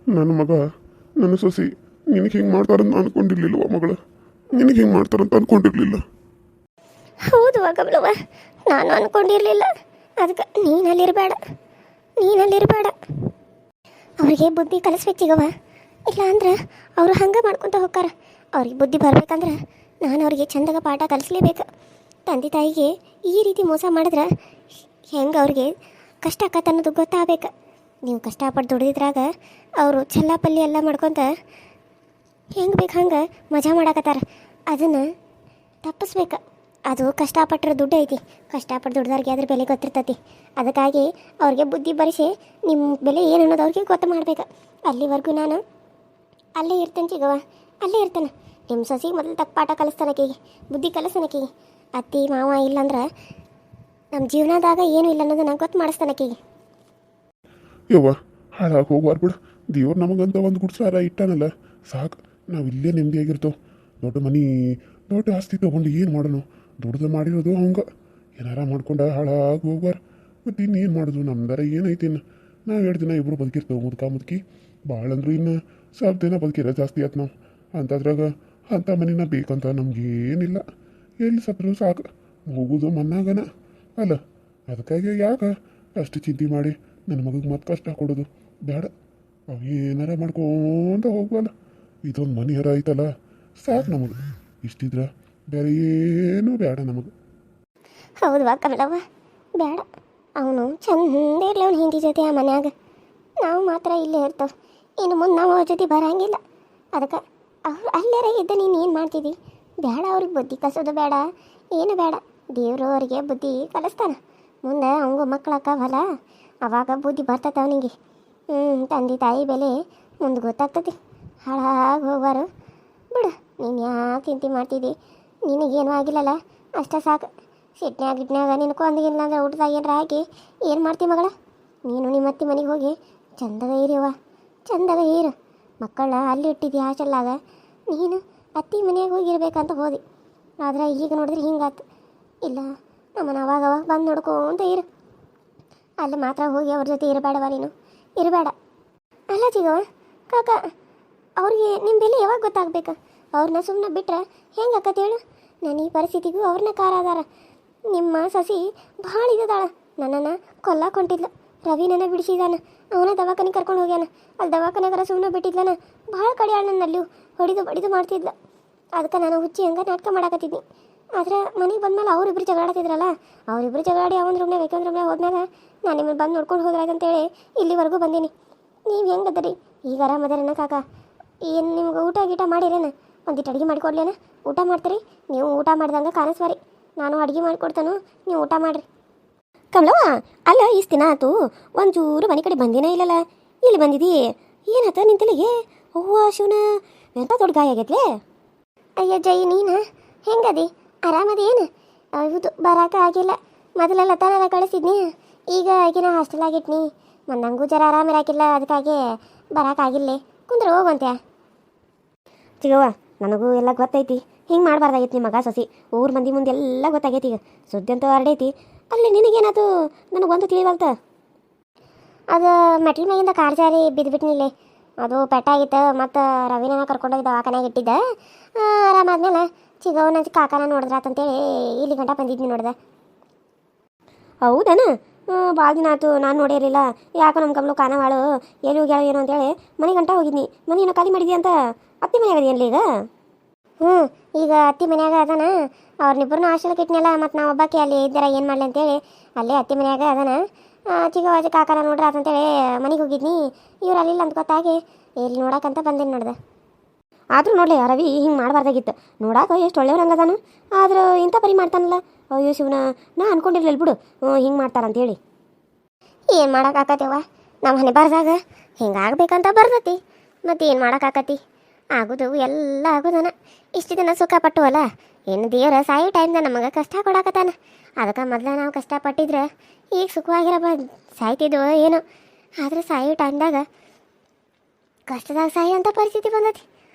ನನ್ನ ಮಗ ನನ್ನ ಸೊಸಿ ನಿನಗೆ ಹಿಂಗೆ ಮಾಡ್ತಾರಂತ ಅನ್ಕೊಂಡಿರ್ಲಿಲ್ವ ಮಗಳ? ನಿನಗೆ ಹಿಂಗೆ ಮಾಡ್ತಾರಂತ ಅನ್ಕೊಂಡಿರ್ಲಿಲ್ಲ. ಹೌದು ಕಮಲವ್ವ, ನಾನು ಅನ್ಕೊಂಡಿರಲಿಲ್ಲ. ಅದಕ್ಕೆ ನೀನಲ್ಲಿರಬೇಡ. ಅವ್ರಿಗೆ ಬುದ್ಧಿ ಕಲಿಸ್ಬೇಕೀಗವ. ಇಲ್ಲ ಅಂದ್ರೆ ಅವರು ಹಂಗೆ ಮಾಡ್ಕೊತ ಹೋಗ್ತಾರ. ಅವ್ರಿಗೆ ಬುದ್ಧಿ ಬರ್ಬೇಕಂದ್ರೆ ನಾನು ಅವ್ರಿಗೆ ಚಂದಾಗ ಪಾಠ ಕಲಿಸ್ಲೇಬೇಕು. ತಂದೆ ತಾಯಿಗೆ ಈ ರೀತಿ ಮೋಸ ಮಾಡಿದ್ರೆ ಹೆಂಗೆ ಅವ್ರಿಗೆ ಕಷ್ಟ ಆಕತ್ತೆ ಅನ್ನೋದು ಗೊತ್ತಾಗಬೇಕು. ನೀವು ಕಷ್ಟಪಟ್ಟು ದುಡಿದ್ರಾಗ ಅವರು ಚೆಲ್ಲಾಪಲ್ಲಿ ಎಲ್ಲ ಮಾಡ್ಕೊತ ಹೆಂಗೆ ಬೇಕು ಹಂಗೆ ಮಜಾ ಮಾಡಾಕತ್ತಾರ. ಅದನ್ನು ತಪ್ಪಿಸ್ಬೇಕು. ಅದು ಕಷ್ಟಪಟ್ಟರೆ ದುಡ್ಡು ಐತಿ. ಕಷ್ಟಪಟ್ಟು ದುಡ್ದವ್ರಿಗೆ ಅದ್ರ ಬೆಲೆ ಗೊತ್ತಿರ್ತೈತಿ. ಅದಕ್ಕಾಗಿ ಅವ್ರಿಗೆ ಬುದ್ಧಿ ಬರಿಸಿ ನಿಮ್ಮ ಬೆಲೆ ಏನು ಅನ್ನೋದು ಅವ್ರಿಗೆ ಗೊತ್ತು ಮಾಡ್ಬೇಕು. ಅಲ್ಲಿವರೆಗೂ ನಾನು ಅಲ್ಲೇ ಇರ್ತೇನೆ ಚಿಗವ, ಅಲ್ಲೇ ಇರ್ತೇನೆ. ನಿಮ್ಮ ಸೊಸಿಗೆ ಮೊದಲು ತಕ್ಕ ಪಾಠ ಕಲಿಸ್ತಾನಕೀಗೆ, ಬುದ್ಧಿ ಕಲಿಸ್ತಾನಕೀಗೆ. ಅತ್ತಿ ಮಾವ ಇಲ್ಲಂದ್ರೆ ನಮ್ಮ ಜೀವನದಾಗ ಏನೂ ಇಲ್ಲ ಅನ್ನೋದನ್ನ ಗೊತ್ತು ಮಾಡಿಸ್ತಾನಕೀಗೆ. ಯವ್ವ ಹಾಳಾಗಿ ಹೋಗ್ಬಾರ್ದು ಬಿಡು. ದೇವ್ರು ನಮಗಂತ ಒಂದು ಗುಡ್ಸಾರ ಇಟ್ಟಾನಲ್ಲ, ಸಾಕು. ನಾವು ಇಲ್ಲೇ ನೆಮ್ಮದಿಯಾಗಿರ್ತೇವೆ. ದೊಡ್ಡ ಮನೆ ದೊಡ್ಡ ಆಸ್ತಿ ತೊಗೊಂಡು ಏನು ಮಾಡೋಣ? ದುಡ್ದು ಮಾಡಿರೋದು ಹಂಗೆ ಏನಾರ ಮಾಡ್ಕೊಂಡು ಹಾಳಾಗಿ ಹೋಗ್ಬಾರ್ದು. ಮತ್ತು ಇನ್ನೇನು ಮಾಡೋದು? ನಮ್ದಾರ ಏನೈತಿ ಇನ್ನು? ನಾವು 2 ದಿನ ಇಬ್ಬರು ಬದುಕಿರ್ತೇವೆ, ಮುದುಕಿ ಭಾಳ ಅಂದ್ರೂ ಇನ್ನು ಸ್ವಲ್ಪ ದಿನ ಬದುಕಿರೋ ಜಾಸ್ತಿ ಆಯ್ತು. ನಾವು ಅಂಥದ್ರಾಗ ಅಂಥ ಮನೇನ ಬೇಕಂತ ನಮಗೇನಿಲ್ಲ. ಎಲ್ಲಿ ಸತ್ರು ಸಾಕು, ಹೋಗೋದು ಮನ್ನಾಗನ ಅಲ್ಲ. ಅದಕ್ಕಾಗಿ ಯಾಕೆ ಅಷ್ಟು ಚಿಂತೆ ಮಾಡಿ ನನ್ನ ಮಗಗೆ ಮತ್ತೆ ಕಷ್ಟ ಕೊಡೋದು ಬೇಡ. ಅವು ಏನಾರ ಮಾಡ್ಕೊಂತ ಹೋಗ್ಬಲ್ಲ. ಇದೊಂದು ಮನೆ ಹರ ಐತಲ್ಲ, ಸಾಕು ನಮಗೆ. ಇಷ್ಟಿದ್ರೆ ಬೇರೆ ಏನೂ ಬೇಡ ನಮಗೆ. ಹೌದು ಕಮಲವ್ವ, ಬೇಡ. ಅವನು ಚಂದ ಇರಲಿ ಅವ್ನ ಹಿಂದಿ ಜೊತೆ ಆ ಮನ್ಯಾಗ. ನಾವು ಮಾತ್ರ ಇಲ್ಲೇ ಇರ್ತೇವೆ. ಇನ್ನು ಮುಂದೆ ನಾವು ಅವ್ರ ಜೊತೆ ಬರೋಂಗಿಲ್ಲ. ಅದಕ್ಕೆ ಅವ್ರು ಅಲ್ಲೇರ ಇದ್ದ ನೀನು ಏನು ಮಾಡ್ತಿದ್ದಿ? ಬೇಡ, ಅವ್ರಿಗೆ ಬುದ್ಧಿ ಕಲಿಸೋದು ಬೇಡ, ಏನು ಬೇಡ. ದೇವರು ಅವರಿಗೆ ಬುದ್ಧಿ ಕಲಿಸ್ತಾನೆ. ಮುಂದೆ ಅವಂಗೂ ಮಕ್ಕಳಕ್ಕವಲ್ಲ, ಅವಾಗ ಬುದ್ಧಿ ಬರ್ತೈತೆ ಅವನಿಗೆ. ತಂದೆ ತಾಯಿ ಬೆಲೆ ಮುಂದೆ ಗೊತ್ತಾಗ್ತದೆ. ಹಾಳಾಗಿ ಹೋಗ್ಬಾರು ಬಿಡು. ನೀನು ಯಾಕೆ ಚಿಂತೆ ಮಾಡ್ತಿದ್ದಿ? ನಿನಗೇನು ಆಗಿಲ್ಲಲ್ಲ, ಅಷ್ಟೇ ಸಾಕು. ಸಿಟ್ನ್ಯಾಗ ನಿನ್ಕೊಂದಿಲ್ಲ ಅಂದ್ರೆ ಊಟದಾಗ ಏನಾರ ಹಾಕಿ ಏನು ಮಾಡ್ತೀವಿ ಮಗಳ? ನೀನು ನಿಮ್ಮ ಅತ್ತಿ ಮನೆಗೆ ಹೋಗಿ ಚಂದಾಗ ಇರಿವ, ಚಂದಾಗ ಇರು. ಮಕ್ಕಳನ್ನ ಅಲ್ಲಿ ಇಟ್ಟಿದ್ದಿ ಹಾಸ್ಟೆಲ್ಲಾಗ, ನೀನು ಅತ್ತಿ ಮನೆಯಾಗ ಹೋಗಿರ್ಬೇಕಂತ ಹೋದಿ. ಆದ್ರೆ ಈಗ ನೋಡಿದ್ರೆ ಹಿಂಗಾತು. ಇಲ್ಲ, ನಮ್ಮನ್ನು ಅವಾಗ ಬಂದು ನೋಡ್ಕೊಂತ ಇರು. ಅಲ್ಲಿ ಮಾತ್ರ ಹೋಗಿ ಅವ್ರ ಜೊತೆ ಇರಬೇಡವ, ನೀನು ಇರಬೇಡ. ಅಲ್ಲ ಚಿಗವ ಕಾಕ, ಅವ್ರಿಗೆ ನಿಮ್ಮ ಬೆಲೆ ಯಾವಾಗ ಗೊತ್ತಾಗಬೇಕು? ಅವ್ರನ್ನ ಸುಮ್ಮನೆ ಬಿಟ್ರೆ ಹೆಂಗೆ ಆಕತಿ ಹೇಳು? ನಾನು ಈ ಪರಿಸ್ಥಿತಿಗೂ ಅವ್ರನ್ನ ಕಾರಾದಾರ. ನಿಮ್ಮ ಸಸಿ ಭಾಳ ಇದ್ದಾಳ. ನನ್ನನ್ನು ಕೊಲ್ಲಾಕೊಂಡಿದ್ಲು. ರವಿ ನನ್ನ ಬಿಡಿಸಿದಾನ. ಅವನ ದವಾಖಾನೆ ಕರ್ಕೊಂಡು ಹೋಗ್ಯಾನ. ಅಲ್ಲಿ ದವಾಖಾನೆಗಾರ ಸುಮ್ಮನೆ ಬಿಟ್ಟಿದ್ಲನ. ಭಾಳ ಕಡಿಯಾಳ ನನ್ನಲ್ಲಿ ಹೊಡಿದು ಬಡಿದು ಮಾಡ್ತಿದ್ಲು. ಅದಕ್ಕೆ ನಾನು ಹುಚ್ಚಿ ಹಂಗೆ ನಾಟಕ ಮಾಡಾಕತ್ತಿದ್ನಿ. ಆದ್ರೆ ಮನೆಗೆ ಬಂದಮೇಲೆ ಅವರಿಬ್ಬರು ಜಗಳಾಡ್ತಿದ್ರಲ್ಲ, ಅವರಿಬ್ಬರು ಜಗಳಾಡಿ ಅವನ ರೂಮ್ನಾಗ ಬೇಕಂದ್ ರೂಮ್ನಾಗ ಹೋದ್ಮ್ಯಾಗ ನಾನು ನಿಮ್ಮನ್ನು ಬಂದು ನೋಡ್ಕೊಂಡು ಹೋದ್ರಾಯ್ತಂತೇಳಿ ಇಲ್ಲಿವರೆಗೂ ಬಂದೀನಿ. ನೀವು ಹೆಂಗೆ ಅದರಿ? ಈಗ ಆರಾಮದಾರೇನ ಕಾಕ? ಏನು ನಿಮ್ಗೆ ಊಟ ಗೀಟ ಮಾಡಿರೇನ? ಒಂದಿಟ್ಟು ಅಡುಗೆ ಮಾಡಿಕೊಡ್ಲೇನ? ಊಟ ಮಾಡ್ತೀರಿ? ನೀವು ಊಟ ಮಾಡ್ದಂಗೆ ಕಾಣಿಸ್ವಾರಿ. ನಾನು ಅಡುಗೆ ಮಾಡಿಕೊಡ್ತಾನು, ನೀವು ಊಟ ಮಾಡಿರಿ. ಕಮಲವ್ವ, ಅಲ್ಲ ಇಷ್ಟು ದಿನ ಆಯ್ತು ಒಂಚೂರು ಮನೆ ಕಡೆ ಬಂದಿನೇ ಇಲ್ಲಲ್ಲ. ಇಲ್ಲಿ ಬಂದಿದ್ದೀ? ಏನಾಯ್ತು ನಿನ್ನ ತಲೆಗೆ? ಹೂವ ಶಿವನ, ಎಂಥ ದೊಡ್ಡ ಗಾಯ ಆಗೈತ್ಲೆ? ಅಯ್ಯೋ ಜೈ, ನೀನು ಹೆಂಗದಿ? ಆರಾಮದಿ ಏನು? ಹೌದು, ಬರಾಕ ಆಗಿಲ್ಲ. ಮೊದಲೆಲ್ಲ ತನಕ ಕಳಿಸಿದ್ನಿ, ಈಗ ಈಗಿನ ಹಾಸ್ಟೆಲ್ ಆಗಿಟ್ನಿ. ಮತ್ತು ನಂಗೂ ಜರ ಆರಾಮಿರಾಕಿಲ್ಲ, ಅದಕ್ಕಾಗಿ ಬರೋಕ್ಕಾಗಿಲ್ಲ. ಕುಂದ್ರೆ ಹೋಗುವಂತ್ಯಾ? ಚಿಗವ್ವ, ನನಗೂ ಎಲ್ಲ ಗೊತ್ತೈತಿ. ಹಿಂಗೆ ಮಾಡಬಾರ್ದಾಗಿತ್ತು. ನಿಮ್ಮ ಮಗ ಸೊಸಿ ಊರು ಮಂದಿ ಮುಂದೆ ಎಲ್ಲ ಗೊತ್ತಾಗೈತಿ. ಈಗ ಸುದ್ದಿ ಅಂತೂ ಹರಡೈತಿ. ಅಲ್ಲಿ ನಿನಗೇನಾಯ್ತು ನನಗೊಂದು ತಿಳಿವಲ್ತ. ಅದು ಮೆಟ್ಲ ಮೇಗಿಂದ ಕಾರ್ ಜಾರಿ ಬಿದ್ದುಬಿಟ್ನಿಲ್ಲೇ. ಅದು ಪೆಟ್ಟಾಗಿತ್ತು. ಮತ್ತು ರವಿನ ಕರ್ಕೊಂಡೋಗಿ ದವಾಖಾನೆಗೆ ಇಟ್ಟಿದ್ದೆ. ಆರಾಮಾದ್ಮೇಲೆ ಚಿಗವನ ಕಾಕನ ನೋಡಿದ್ರಾತಂತೇಳಿ ಇಲ್ಲಿ ಗಂಟ ಬಂದಿದ್ನಿ ನೋಡ್ದೆ. ಹೌದನ? ಭಾಳ ದಿನ ಆಯ್ತು, ನಾನು ನೋಡಿರಲಿಲ್ಲ. ಯಾಕೋ ನಮ್ಮ ಕಮಲು ಕಾನವಾಳು ಎಲ್ಲಿ ಹೋಗ್ಯಾಳ ಏನು ಅಂತೇಳಿ ಮನೆ ಗಂಟ ಹೋಗಿದ್ನಿ. ಮನೆ ಏನೋ ಖಾಲಿ ಮಾಡಿದ್ಯಾ ಅಂತ? ಅತ್ತಿ ಮನೆಯಾಗ ಅದೇನಿಲ್ಲ ಈಗ? ಈಗ ಅತ್ತಿ ಮನ್ಯಾಗ ಅದಾನ. ಅವ್ರನ್ನಿಬ್ಬರನ್ನ ಹಾಸ್ಟೆಲ್ಗೆ ಇಟ್ನಲ್ಲ. ಮತ್ತು ನಾವು ಒಬ್ಬಾಕಿ ಅಲ್ಲಿ ಇದ್ದಾರ, ಏನು ಮಾಡಲಿ ಅಂತೇಳಿ ಅಲ್ಲೇ ಅತ್ತಿ ಮನ್ಯಾಗ ಅದಾನ. ಚಿಗವಾಜ ಕಾಕನ ನೋಡ್ರಾತಂತೇಳಿ ಮನೆಗೆ ಹೋಗಿದ್ನಿ. ಇವ್ರು ಅಲ್ಲಿಲ್ಲ ಅಂತ ಗೊತ್ತಾಗಿ ಇಲ್ಲಿ ನೋಡಕ್ಕಂತ ಬಂದೇನು ನೋಡ್ದೆ. ಆದರೂ ನೋಡಲಿ, ರವಿ ಹಿಂಗೆ ಮಾಡಬಾರ್ದಾಗಿತ್ತು. ನೋಡಾಕ ಎಷ್ಟು ಒಳ್ಳೆಯವ್ರಂಗದಾನು, ಆದ್ರೆ ಇಂಥ ಪರಿ ಮಾಡ್ತಾನಲ್ಲ. ಅಯ್ಯೋ ಶಿವನ, ನಾ ಅನ್ಕೊಂಡಿರ್ಲಿಲ್ಲ ಬಿಡು ಹಿಂಗೆ ಮಾಡ್ತಾರಂತೇಳಿ. ಏನು ಮಾಡೋಕ್ಕಾಕತ್ತೇವ? ನಮ್ಮ ಮನೆ ಬರ್ದಾಗ ಹಿಂಗಾಗಬೇಕಂತ ಬರ್ತೈತಿ. ಮತ್ತು ಏನು ಮಾಡೋಕ್ಕಾಕತಿ? ಆಗೋದು ಎಲ್ಲ ಆಗೋದನ. ಇಷ್ಟು ದಿನ ಸುಖ ಪಟ್ಟುವಲ್ಲ, ಏನು ದೇವ್ರ ಸಾಯೋ ಟೈಮ್ದಾಗ ನಮಗೆ ಕಷ್ಟ ಕೊಡಾಕತ್ತಾನ. ಅದಕ್ಕೆ ಮೊದಲ ನಾವು ಕಷ್ಟಪಟ್ಟಿದ್ರೆ ಈಗ ಸುಖವಾಗಿರಬಾರ್ದು, ಸಾಯ್ತಿದ್ವು ಏನೋ. ಆದರೆ ಸಾಯೋ ಟೈಮ್ದಾಗ ಕಷ್ಟದಾಗ ಸಾಯೋಂಥ ಪರಿಸ್ಥಿತಿ ಬಂದೈತಿ.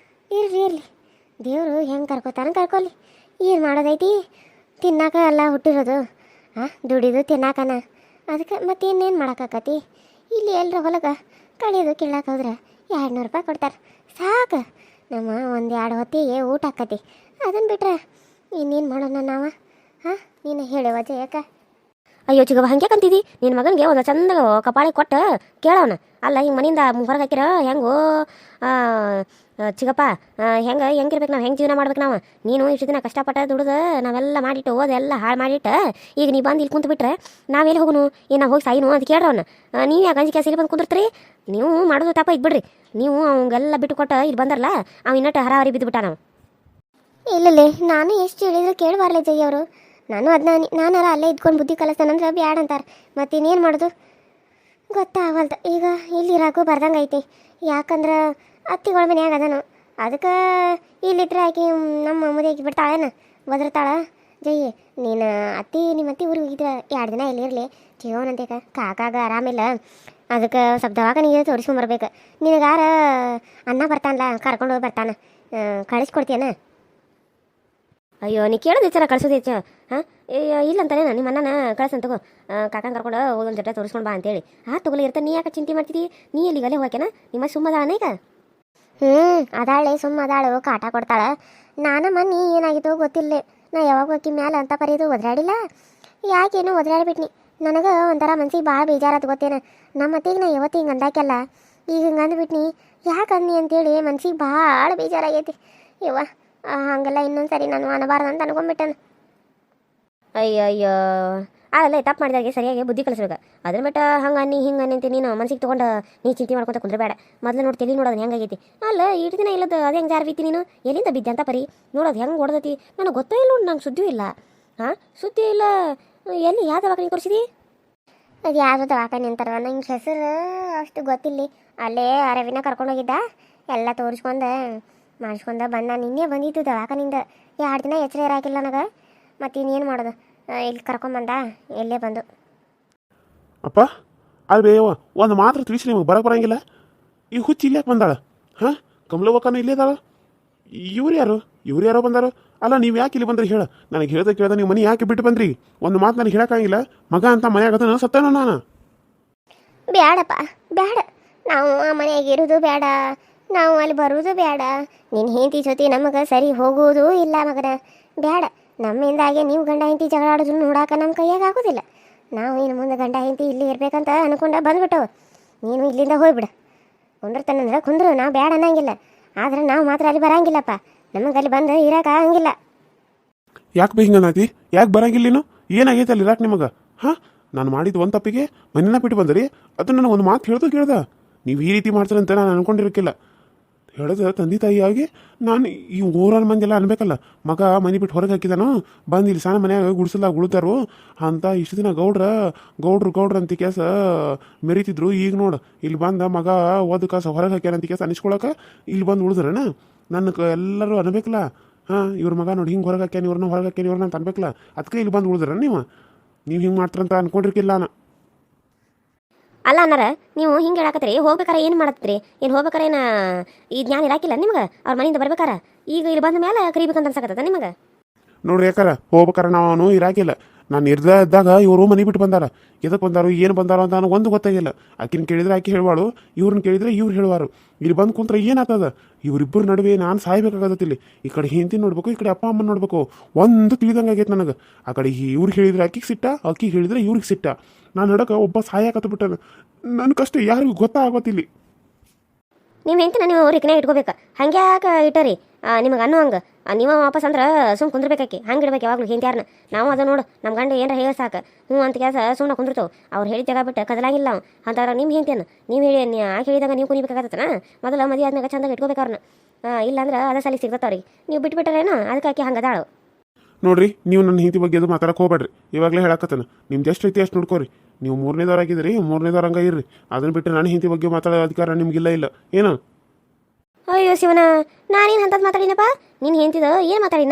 ಇರಲಿ ದೇವರು ಹೆಂಗೆ ಕರ್ಕೋಲಿ. ಏನು ಮಾಡೋದೈತಿ? ತಿನ್ನಾಕ ಎಲ್ಲ ಹುಟ್ಟಿರೋದು, ದುಡಿದು ತಿನ್ನಾಕನ. ಅದಕ್ಕೆ ಮತ್ತೆ ಇನ್ನೇನು ಮಾಡೋಕ್ಕಾಕತಿ? ಇಲ್ಲಿ ಎಲ್ಲರ ಹೊಲಗ ಕಳಿಯೋದು ಕೀಳಾಕ ಹೋದ್ರೆ 200 ರೂಪಾಯಿ ಕೊಡ್ತಾರೆ ಸಾಕು. ನಮ್ಮ ಒಂದು 2 ಹೊತ್ತಿಗೆ ಊಟ ಆಕತಿ. ಅದನ್ನು ಬಿಟ್ರೆ ಇನ್ನೇನು ಮಾಡೋಣ ನಾವು? ಹಾಂ, ನೀನು ಹೇಳುವ ಜಯಕ್ಕ. ಅಯ್ಯೋ ಚಿಗವ, ಹಂಗೆ ಕಂತಿದ್ದಿ ನಿನ್ನ ಮಗನಿಗೆ ಒಂದು ಚಂದ ಕಪಾಳಿ ಕೊಟ್ಟು ಕೇಳವನ. ಅಲ್ಲ ಹಿಂಗೆ ಮನೆಯಿಂದ ಹೊರಗೆ ಹಾಕಿರ ಹೆಂಗೋ ಚಿಗಪ್ಪ, ಹೆಂಗಿರ್ಬೇಕು ನಾವು, ಹೆಂಗೆ ಜೀವನ ಮಾಡ್ಬೇಕು ನಾವು? ನೀನು ಇಷ್ಟು ದಿನ ಕಷ್ಟಪಟ್ಟ ದುಡ್ದು ನಾವೆಲ್ಲ ಮಾಡಿಟ್ಟು ಓದೆಲ್ಲ ಹಾಳು ಮಾಡಿಟ್ಟು ಈಗ ನೀ ಬಂದು ಇಲ್ಲಿ ಕುಂತು ಬಿಟ್ರೆ ನಾವೆಲ್ಲಿ ಹೋಗುನು? ಏನು ನಾವು ಹೋಗಿ ಸಾಯಿನು ಅಂತ ಕೇಳ್ರವನ್ನ. ನೀವು ಯಾಕೆ ಗಂಜಿ ಕ್ಯಾಸ್ ಇಲ್ಲಿ ಬಂದು ಕುಂದಿರ್ತೀರಿ? ನೀವು ಮಾಡೋದು ತಪ್ಪ ಇದ್ಬಿಡ್ರಿ. ನೀವು ಅವಂಗೆಲ್ಲ ಬಿಟ್ಟು ಕೊಟ್ಟು ಇಲ್ಲಿ ಬಂದಾರಲ್ಲ, ಅವ್ ಇನ್ನಟ್ಟು ಹರಾವರಿ ಬಿದ್ದು ಬಿಟ್ಟ ನಾವು. ಇಲ್ಲಲ್ಲೇ ನಾನು ಎಷ್ಟು ಹೇಳಿದ್ರು ಕೇಳಬಾರ್ಲೆ ಜಯ್ಯ ಅವರು. ನಾನಾರ ಅಲ್ಲೇ ಇದ್ಕೊಂಡು ಬುದ್ಧಿ ಕಲಿಸ್ತಾನಂದ್ರೆ ಬ್ಯಾಡ ಅಂತಾರೆ. ಮತ್ತಿನ್ನೇನು ಮಾಡೋದು ಗೊತ್ತಾಗಲ್ದು. ಈಗ ಇಲ್ಲಿರಾಕು ಬರ್ದಂಗೆ ಐತಿ. ಯಾಕಂದ್ರೆ ಅತ್ತಿಗಳ ಮನ್ಯಾಗ ಅದನು. ಅದಕ್ಕೆ ಇಲ್ಲಿದ್ರೆ ಆಕಿ ನಮ್ಮ ಮುದಿಯಾಗಿ ಬಿಡ್ತಾಳೇನ, ಒದರ್ತಾಳ. ಜಯ್ಯ ನೀನು ನಿಮ್ಮ ಅತ್ತಿ ಊರಿಗೆ ಹೋಗಿದ್ರೆ 2 ದಿನ ಇಲ್ಲಿರಲಿ ಜೀವನಂತೇಕ. ಕಾಕಾಗ ಆರಾಮಿಲ್ಲ, ಅದಕ್ಕೆ ಸ್ವಲ್ಪ ದವಾಖಾನಿಗೆ ತೋರಿಸ್ಕೊಂಬರ್ಬೇಕು. ನಿನಗಾರ ಅನ್ನ ಬರ್ತಾನಲ್ಲ, ಕರ್ಕೊಂಡು ಹೋಗಿ ಬರ್ತಾನೆ, ಕಳಿಸ್ಕೊಡ್ತೀಯನ? ಅಯ್ಯೋ, ನೀ ಕೇಳೋದು ಹೆಚ್ಚಾರ ಕಳ್ಸೋದು ಹೆಚ್ಚು. ಹಾಂ, ಇಲ್ಲಂತಾನೆ ನಿಮ್ಮ ಅಣ್ಣನ ಕಳ್ಸನ್ ತಗೋ, ಕಾಕನ ಕರ್ಕೊಂಡು ಒಂದು ಜೊತೆ ತೋರಿಸ್ಕೊಂಡು ಬಾ ಅಂತೇಳಿ. ತಗೊಳ್ಳಿ ಇರ್ತಾನೆ. ನೀ ಯಾಕೆ ಚಿಂತೆ ಮಾಡ್ತಿದ್ದಿ? ನೀ ಎಲ್ಲಿಗಲ್ಲೇ ಹೋಗ್ಯಾನ? ನಿಮ್ಮ ಸುಮ್ಮ ಅದಾಳನ ಈಗ? ಅದಾಳೆ, ಸುಮ್ಮ ಅದಾಳು, ಕಾಟ ಕೊಡ್ತಾಳೆ. ನಾನು ಮೊನ್ನೆ ಏನಾಗಿತ್ತು ಗೊತ್ತಿಲ್ಲ, ನಾ ಯಾವಾಗ ಹೋಗಿ ಮ್ಯಾಲೆ ಅಂತ ಪರಿದು ಒದ್ರಾಡಿಲ್ಲ. ಯಾಕೇನು ಒದ್ರಾಡಿಬಿಟ್ನಿ. ನನಗೆ ಒಂಥರ ಮನ್ಸಿಗೆ ಭಾಳ ಬೇಜಾರದು ಗೊತ್ತೇನ. ನಮ್ಮ ಅತ್ತೆಗೆ ನಾ ಯಾವತ್ತು ಹಿಂಗೆ ಅಂದಾಕೆಲ್ಲ ಈಗ ಹಿಂಗೆ ಅಂದ್ಬಿಟ್ನಿ. ಯಾಕೆ ಅಂದ್ನಿ ಅಂತೇಳಿ ಮನ್ಸಿಗೆ ಭಾಳ ಬೇಜಾರಾಗೈತಿ. ಯವ್ವ, ಹಂಗೆಲ್ಲ ಇನ್ನೊಂದು ಸರಿ ನಾನು ಅನ್ನಬಾರ್ದು ಅಂತ ಅನ್ಕೊಂಡ್ಬಿಟ್ಟನು. ಅಯ್ಯೋ, ಅಲ್ಲ ತಪ್ಪು ಮಾಡಿದಾಗೆ ಸರಿಯಾಗಿ ಬುದ್ಧಿ ಕಲಿಸ್ಬೇಕು. ಅದನ್ನ ಬಿಟ್ಟು ಹಂಗೆ ಅನ್ನಿ ಹಿಂಗೆ ಅನ್ನಿ ನೀನು ಮನ್ಸಿಗೆ ತೊಗೊಂಡು ನೀ ಚಿಂತೆ ಮಾಡ್ಕೊತ ಕುಂದ್ರೆ ಬೇಡ. ಮೊದಲು ನೋಡಿ ತಲೆ ನೋಡೋದು ಹೆಂಗಾಗೈತಿ. ಅಲ್ಲ ಇಷ್ಟು ದಿನ ಇಲ್ಲದ ಅದು ಹೆಂಗೆ ಜಾರಬೀತಿ ನೀನು? ಎಲ್ಲಿಂದ ಬಿದ್ದೆ ಅಂತ ಪರಿ ನೋಡೋದು ಹೆಂಗೆ ಹೊಡೆದತಿ? ನನಗೆ ಗೊತ್ತೇ ಇಲ್ಲ ನೋಡಿ, ನಂಗೆ ಸುದ್ದಿ ಇಲ್ಲ. ಸುದ್ದಿ ಇಲ್ಲ. ಎಲ್ಲಿ ಯಾವ ದವಾಖಾನೆ ತೋರಿಸಿದಿ? ಅದು ಯಾವುದೋ ದವಾಖಾನೆ ಅಂತಾರ, ನಂಗೆ ಹೆಸರು ಅಷ್ಟು ಗೊತ್ತಿಲ್ಲ. ಅಲ್ಲೇ ರವಿನ ಕರ್ಕೊಂಡೋಗಿದ್ದ, ಎಲ್ಲ ತೋರಿಸ್ಕೊಂಡು ಮಾಡಿಸ್ಕೊಂಡು ಬಂದ. ನಿನ್ನೆ ಬಂದಿದ್ದು ದವಾಖಾನಿಂದ. 2 ದಿನ ಎಚ್ಚರ ಇರಾಕಿಲ್ಲ ನನಗೆ. ಮತ್ತು ಇನ್ನೇನು ಮಾಡೋದು, ಇಲ್ಲಿ ಕರ್ಕೊಂಬಂದ, ಎಲ್ಲೇ ಬಂದು. ಅಪ್ಪ ಅಲ್ವೇ ಯವ್ವ, ಒಂದು ಮಾತ್ರ ತಿಳಿಸಿ, ನಿಮಗೆ ಬರಕ್ಕೆ ಬರಂಗಿಲ್ಲ? ಈ ಹುಚ್ಚಿ ಇಲ್ಲಿ ಯಾಕೆ ಬಂದಾಳ? ಹಾಂ, ಕಮಲವ್ವಕ್ಕನ ಇಲ್ಲೇ ಅದಾಳ. ಇವ್ರು ಯಾರೋ ಬಂದಾರ? ಅಲ್ಲ, ನೀವು ಯಾಕೆ ಇಲ್ಲಿ ಬಂದ್ರಿ ಹೇಳ? ನನಗೆ ಕೇಳ್ದೆ ನೀವು ಮನೆ ಯಾಕೆ ಬಿಟ್ಟು ಬಂದ್ರಿ? ಒಂದು ಮಾತು ನನಗೆ ಹೇಳೋಕ್ಕಾಗಿಲ್ಲ. ಮಗ ಅಂತ ಮನೆಯಾಗದ ಸತ್ತೇನೋ ನಾನು? ಬ್ಯಾಡಪ್ಪ, ಬ್ಯಾಡ. ನಾವು ಆ ಮನೆಯಾಗ ಇರೋದು ಬೇಡ, ನಾವು ಅಲ್ಲಿ ಬರೋದು ಬೇಡ. ನಿನ್ನ ಹೆಂಡತಿ ಜೊತೆ ನಮಗೆ ಸರಿ ಹೋಗೋದು ಇಲ್ಲ ಮಗನ, ಬೇಡ. ನಮ್ಮಿಂದಾಗೆ ನೀವು ಗಂಡ ಹೆಂಡತಿ ಜಗಳ ಆಡೋದನ್ನು ನೋಡಾಕ ನಮ್ಮ ಕೈಯಾಗ ಆಗೋದಿಲ್ಲ. ನಾವು ಇನ್ನು ಮುಂದೆ ಗಂಡ ಹೆಂಡತಿ ಇಲ್ಲಿ ಇರ್ಬೇಕಂತ ಅನ್ಕೊಂಡ ಬಂದ್ಬಿಟ್ಟು ನೀನು ಇಲ್ಲಿಂದ ಹೋಗ್ಬಿಡ. ಕುಂದ್ರತನಂದ್ರೆ ಕುಂದ್ರು, ನಾವು ಬೇಡ ಅನ್ನಂಗಿಲ್ಲ. ಆದ್ರೆ ನಾವು ಮಾತ್ರ ಅಲ್ಲಿ ಬರಂಗಿಲ್ಲಪ್ಪ. ನಮಗೆ ಅಲ್ಲಿ ಬಂದು ಇರಕ್ಕೆ ಆಗಂಗಿಲ್ಲ. ಯಾಕೆ ಬೈ ಹಿಂಗನಾತಿ? ಯಾಕೆ ಬರಂಗಿಲ್ಲ ನೀನು? ಏನಾಗೈತೆ ಅಲ್ಲಿ ಇರಾಕ್ ನಿಮಗೆ? ಹಾಂ, ನಾನು ಮಾಡಿದ್ದು ಒಂದು ತಪ್ಪಿಗೆ ಮನೆನ ಬಿಟ್ಟು ಬಂದ್ರಿ. ಅದು ನನಗೆ ಒಂದು ಮಾತು ಕೇಳ್ದ. ನೀವು ಈ ರೀತಿ ಮಾಡ್ತಾರಂತ ನಾನು ಅನ್ಕೊಂಡಿರಕ್ಕಿಲ್ಲ. ಹೇಳಿದ ತಂದೆ ತಾಯಿಯಾಗಿ ನಾನು ಈ ಊರನ್ನ ಮಂದಿ ಎಲ್ಲ ಅನ್ಬೇಕಲ್ಲ, ಮಗ ಮನೆ ಬಿಟ್ಟು ಹೊರಗೆ ಹಾಕಿದಾನು, ಬಂದು ಇಲ್ಲಿ ಸಣ್ಣ ಮನ್ಯಾಗ ಗುಡಿಸಲಾಗ ಉಳಿತಾರು ಅಂತ ಇಷ್ಟು ದಿನ ಗೌಡ್ರು ಅಂತ ಕೇಸ ಮೆರಿತಿದ್ರು. ಈಗ ನೋಡು, ಇಲ್ಲಿ ಬಂದ ಮಗ ಓದು ಕಾಸ ಹೊರಗೆ ಹಾಕ್ಯಾರಂತ ಕೇಸ ಅನಿಸ್ಕೊಳಕ್ಕೆ ಇಲ್ಲಿ ಬಂದು ಉಳಿದ್ರಣ. ನನ್ನ ಎಲ್ಲರೂ ಅನ್ಬೇಕಲ್ಲ, ಹಾಂ ಇವ್ರ ಮಗ ನೋಡಿ ಹಿಂಗೆ ಹೊರಗೆ ಹಾಕ್ಯಾನ, ಇವ್ರನ್ನ ಅಂತ ಅನ್ಬೇಕಲ್ಲ. ಅದಕ್ಕೆ ಇಲ್ಲಿ ಬಂದು ಉಳಿದ್ರ ನೀವು ಹಿಂಗೆ ಮಾಡ್ತಾರಂತ ಅನ್ಕೊಂಡಿರ್ಕಿಲ್ಲ ನಾನು. ಅಲ್ಲ ಅನ್ನಾರ, ನೀವು ಹಿಂಗೆ ಹೇಳಕತ್ತೀರಿ. ಹೋಗ್ಬೇಕಾರೆ ಏನು ಮಾಡತ್ತೀರಿ? ಏನು ಹೋಗ್ಬೇಕಾರೆ ಏನು ಈ ಜ್ಞಾನ ಇರಾಕಿಲ್ಲ ನಿಮ್ಗೆ? ಅವ್ರ ಮನೆಯಿಂದ ಬರ್ಬೇಕಾರ ಈಗ ಇಲ್ಲಿ ಬಂದ ಮೇಲೆ ಕರಿಬೇಕಂತ ಅನ್ಸಕತ್ತದ ನಿಮಗೆ? ನೋಡ್ರಿ ಯಾಕಾರ ಹೋಗ್ಬೇಕಾರ ನಾವು ಇರಾಕಿಲ್ಲ. ನಾನು ಇದ್ದಾಗ ಇವರು ಮನೆ ಬಿಟ್ಟು ಬಂದಾರ. ಎದಕ್ಕೆ ಬಂದಾರು, ಏನು ಬಂದಾರೋ ಅಂತ ನನಗೆ ಒಂದು ಗೊತ್ತಾಗಿಲ್ಲ. ಆಕಿನ ಕೇಳಿದ್ರೆ ಆಕೆ ಹೇಳ್ವಾಳು, ಇವ್ರನ್ನ ಕೇಳಿದ್ರೆ ಇವ್ರು ಹೇಳ್ವಾರು. ಇಲ್ಲಿ ಬಂದು ಕುಂತ್ರೆ ಏನಾಗ್ತದ? ಇವರಿಬ್ಬರ ನಡುವೆ ನಾನು ಸಾಯ್ಬೇಕಾಗತ್ತಿಲ್ಲಿ. ಈ ಕಡೆ ಹೆಂಡತಿ ನೋಡ್ಬೇಕು, ಈ ಕಡೆ ಅಪ್ಪ ಅಮ್ಮನ ನೋಡ್ಬೇಕು. ಒಂದು ತಿಳಿದಂಗೆ ಆಗೈತೆ ನನಗೆ. ಆ ಕಡೆ ಇವ್ರಿಗೆ ಹೇಳಿದ್ರೆ ಆಕಿಗೆ ಸಿಟ್ಟ, ಆಕಿಗೆ ಹೇಳಿದ್ರೆ ಇವ್ರಿಗೆ ಸಿಟ್ಟ. ನಾನು ನಡಕ್ಕೆ ಒಬ್ಬ ಸಾಯಕತ್ತ ಬಿಟ್ಟಾನ. ನನ್ನ ಕಷ್ಟ ಯಾರಿಗೂ ಗೊತ್ತಾಗೋತಿಲ್ಲಿ. ನಿಮ್ಮ ಹೆಂಡತಿನ ನೀವು ರಿಕನೆ ಇಟ್ಕೋಬೇಕು. ಹಂಗೆ ಯಾಕೆ ಇಟ್ಟರಿ ನಿಮಗೆ ಅನ್ನೋ ಹಂಗೆ? ನೀವು ವಾಪಸ್ ಅಂದ್ರೆ ಸುಮ್ಮನೆ ಕುಂದ್ರಬೇಕಾಕಿ. ಹಂಗೆ ಇಡ್ಬೇಕು ಯಾವಾಗಲೂ ಹೆಂಡ್ತಿಯಾರನ್ನ. ನಾವು ಅದು ನೋಡು, ನಮ್ಮ ಗಂಡ ಏನಾರ ಹೇಳಿ ಸಾಕು ಹ್ಞೂ ಅಂತ ಕೆಲಸ ಸುಮ್ಮನೆ ಕುಂದಿರ್ತವೆ. ಅವ್ರು ಹೇಳಿ ಜಾಗ ಬಿಟ್ಟು ಕದಲಾಗಿಲ್ಲ ನಾವು ಅಂತಾರ. ನಿಮ್ಮ ಹೆಂಡ್ತಿಯನ್ನು ನೀವು ಹೇಳಿ ಆಕೆ ಹೇಳಿದಾಗ ನೀವು ಕುನಿಬೇಕಾಗತ್ತನ? ಮೊದಲು ಮದುವೆ ಆದ್ಮೇಲೆ ಚಂದಾಗ ಇಟ್ಕೋಬೇಕು ಅವ್ರನ್ನ. ಇಲ್ಲಾಂದ್ರೆ ಅದೇ ಸಲ ಸಿಗ್ತತ್ತೆ ಅವ್ರಿಗೆ. ನೀವು ಬಿಟ್ಬಿಟ್ಟಾರೇನೋ ಅದಕ್ಕೆ ಆಕೆ ಹಂಗೆ ಅದಾಳು. ನೋಡ್ರಿ, ನೀವು ನನ್ನ ಹೆಂಡತಿ ಬಗ್ಗೆ ಅದು ಮಾತಾಡಕ್ಕೆ ಹೋಗ್ಬೇಡ್ರಿ. ಇವಾಗಲೇ ಹೇಳಕತ್ತಾನ, ನಿಮ್ದು ಎಷ್ಟು ಐತಿ ಅಷ್ಟು ನೋಡ್ಕೋರಿ. ನೀವು 3ನೇದವ್ರು ಆಗಿದ್ರಿ, 3ನೇದವ್ರು ಹಂಗೆ ಇರ್ರಿ. ಅದನ್ನು ಬಿಟ್ಟು ನನ್ನ ಹೆಂಡತಿ ಬಗ್ಗೆ ಮಾತಾಡೋ ಅಧಿಕಾರ ನಿಮ್ಗಿಲ್ಲ ಇಲ್ಲ ಏನು? ಅಯ್ಯೋ ಶಿವನ, ನಾನೇನು ಅಂಥದ್ದು ಮಾತಾಡಿನಪ್ಪ? ನೀನು ಹೆಂಡ್ತಿದ್ದು ಏನು ಮಾತಾಡಿ?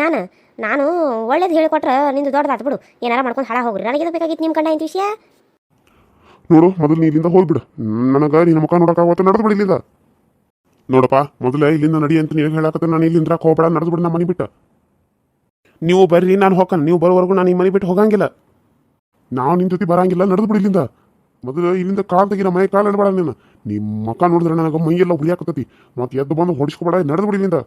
ನಾನು ಒಳ್ಳೇದು ಹೇಳಿಕೊಟ್ರೆ ನಿಂದು ದೊಡ್ಡದಾತು ಬಿಡು. ಏನಾರ ಮಾಡ್ಕೊಂಡು ಹಾಳ ಹೋಗ್ರಿ. ನನಗೆ ಬೇಕಾಗಿತ್ತು ನಿಮ್ಮ ಗಂಡ ಹೆಂಡತಿ ವಿಷಯ. ನೋಡು, ಮೊದಲು ನೀ ಇಲ್ಲಿಂದ ಹೋಗ್ಬಿಡು. ನನಗೆ ನಿನ್ನ ಮುಖ ನೋಡೋಕ್ಕಾಗತ್ತೆ, ನಡೆದು ಬಿಡಿಲಿಲ್ಲ. ನೋಡಪ್ಪ, ಮೊದಲೇ ಇಲ್ಲಿಂದ ನಡಿ ಅಂತ ನೀವು ಹೇಳಕತ್ತ. ನಾನು ಇಲ್ಲಿಂದ ಹೋಗ್ಬೇಡ, ನಡೆದು ಬಿಡು ನಮ್ಮ ಮನೆ ಬಿಟ್ಟು. ನೀವು ಬರ್ರಿ, ನಾನು ಹೋಗ್ತಾನೆ. ನೀವು ಬರೋವರೆಗೂ ನಾನು ಈ ಮನೆ ಬಿಟ್ಟು ಹೋಗಂಗಿಲ್ಲ. ನಾವು ನಿನ್ನ ಜೊತೆ ಬರಂಗಿಲ್ಲ, ನಡೆದು ಬಿಡಿ ಇಲ್ಲಿಂದ. ಮೊದಲು ಇಲ್ಲಿಂದ ಕಾಲ್ ತೆಗಿನ ಮೈ ಕಾಲು ಇಡಬೇಡ ನೀನು ನಿಮ್ಮ ಮಕ್ಕ ನೋಡಿದ್ರೆ ನನಗೆ ಮೈಯೆಲ್ಲ ಉರಿಯಾಕತ್ತತಿ ಮತ್ತೆ ಎದ್ದು ಬಂದು ಹೊಡಿಸ್ಕೊಬೇಡ ನಡೆದು ಬಿಡಿ ಇಲ್ಲಿಂದ